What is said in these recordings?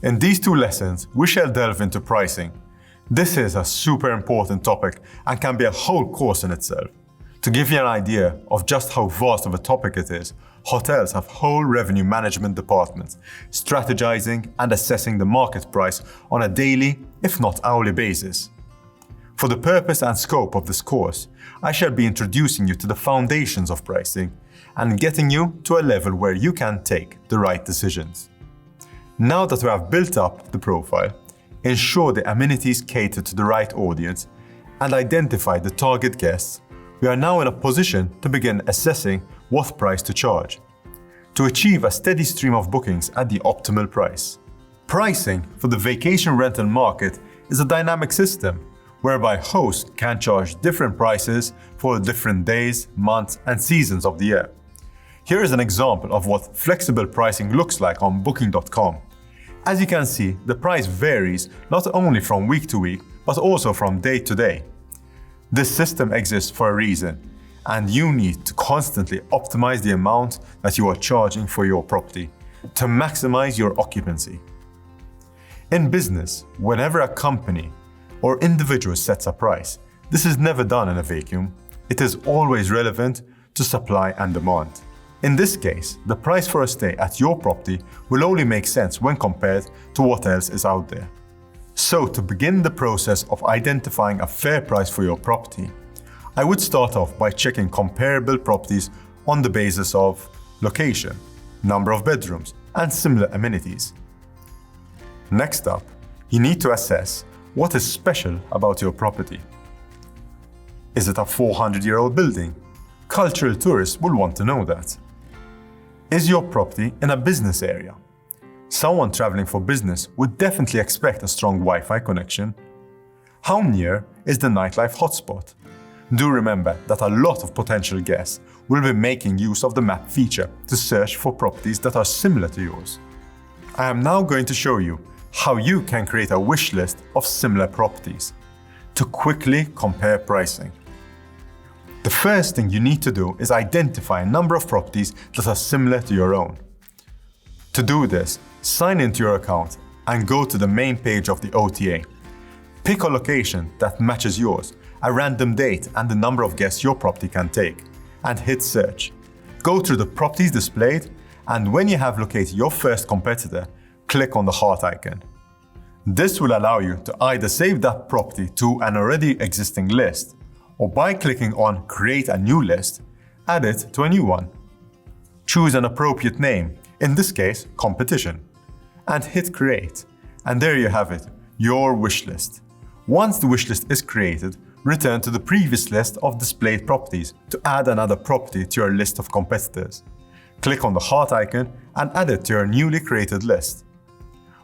In these two lessons, we shall delve into pricing. This is a super important topic and can be a whole course in itself. To give you an idea of just how vast of a topic it is, hotels have whole revenue management departments, strategizing and assessing the market price on a daily, if not hourly basis. For the purpose and scope of this course, I shall be introducing you to the foundations of pricing and getting you to a level where you can take the right decisions. Now that we have built up the profile, ensure the amenities cater to the right audience, and identify the target guests, we are now in a position to begin assessing what price to charge, to achieve a steady stream of bookings at the optimal price. Pricing for the vacation rental market is a dynamic system whereby hosts can charge different prices for different days, months, and seasons of the year. Here is an example of what flexible pricing looks like on Booking.com. As you can see, the price varies not only from week to week, but also from day to day. This system exists for a reason, and you need to constantly optimize the amount that you are charging for your property to maximize your occupancy. In business, whenever a company or individual sets a price, this is never done in a vacuum. It is always relevant to supply and demand. In this case, the price for a stay at your property will only make sense when compared to what else is out there. So to begin the process of identifying a fair price for your property, I would start off by checking comparable properties on the basis of location, number of bedrooms, and similar amenities. Next up, you need to assess what is special about your property. Is it a 400-year-old building? Cultural tourists will want to know that. Is your property in a business area? Someone traveling for business would definitely expect a strong Wi-Fi connection. How near is the nightlife hotspot? Do remember that a lot of potential guests will be making use of the map feature to search for properties that are similar to yours. I am now going to show you how you can create a wish list of similar properties to quickly compare pricing. The first thing you need to do is identify a number of properties that are similar to your own. To do this, sign into your account and go to the main page of the OTA. Pick a location that matches yours, a random date and the number of guests your property can take, and hit search. Go through the properties displayed, and when you have located your first competitor, click on the heart icon. This will allow you to either save that property to an already existing list, or by clicking on Create a New List, add it to a new one. Choose an appropriate name, in this case, Competition, and hit Create. And there you have it, your wish list. Once the wish list is created, return to the previous list of displayed properties to add another property to your list of competitors. Click on the heart icon and add it to your newly created list.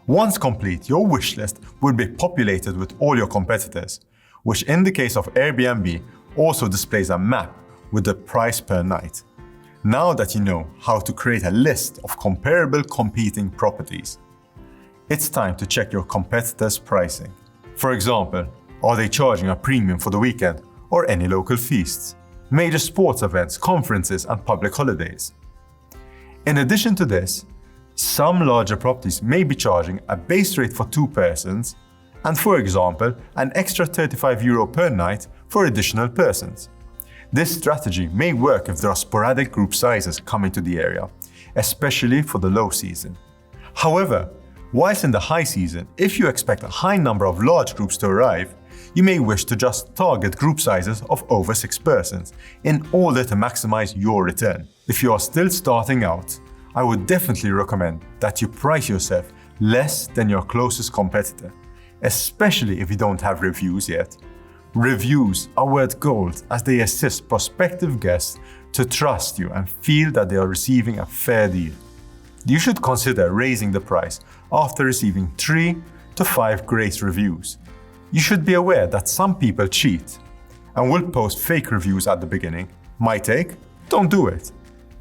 Once complete, your wish list will be populated with all your competitors, which in the case of Airbnb also displays a map with the price per night. Now that you know how to create a list of comparable competing properties, it's time to check your competitors' pricing. For example, are they charging a premium for the weekend or any local feasts, major sports events, conferences, and public holidays? In addition to this, some larger properties may be charging a base rate for 2 persons and, for example, an extra €35 per night for additional persons. This strategy may work if there are sporadic group sizes coming to the area, especially for the low season. However, whilst in the high season, if you expect a high number of large groups to arrive, you may wish to just target group sizes of over 6 persons in order to maximize your return. If you are still starting out, I would definitely recommend that you price yourself less than your closest competitor, especially if you don't have reviews yet. Reviews are worth gold as they assist prospective guests to trust you and feel that they are receiving a fair deal. You should consider raising the price after receiving 3 to 5 great reviews. You should be aware that some people cheat and will post fake reviews at the beginning. My take? Don't do it.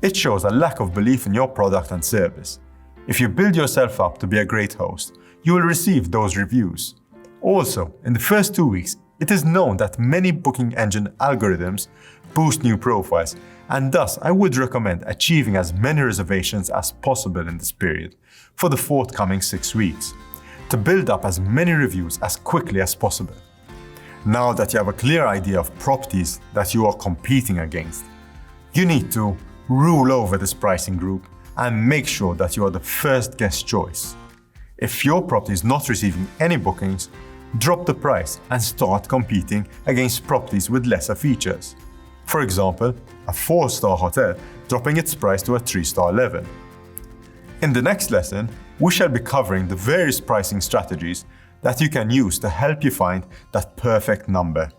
It shows a lack of belief in your product and service. If you build yourself up to be a great host, you will receive those reviews. Also, in the first 2 weeks, It is known that many booking engine algorithms boost new profiles, and thus I would recommend achieving as many reservations as possible in this period for the forthcoming 6 weeks, to build up as many reviews as quickly as possible. Now that you have a clear idea of properties that you are competing against, you need to rule over this pricing group and make sure that you are the first guest choice. If your property is not receiving any bookings, drop the price and start competing against properties with lesser features. For example, a 4-star hotel dropping its price to a 3-star level. In the next lesson, we shall be covering the various pricing strategies that you can use to help you find that perfect number.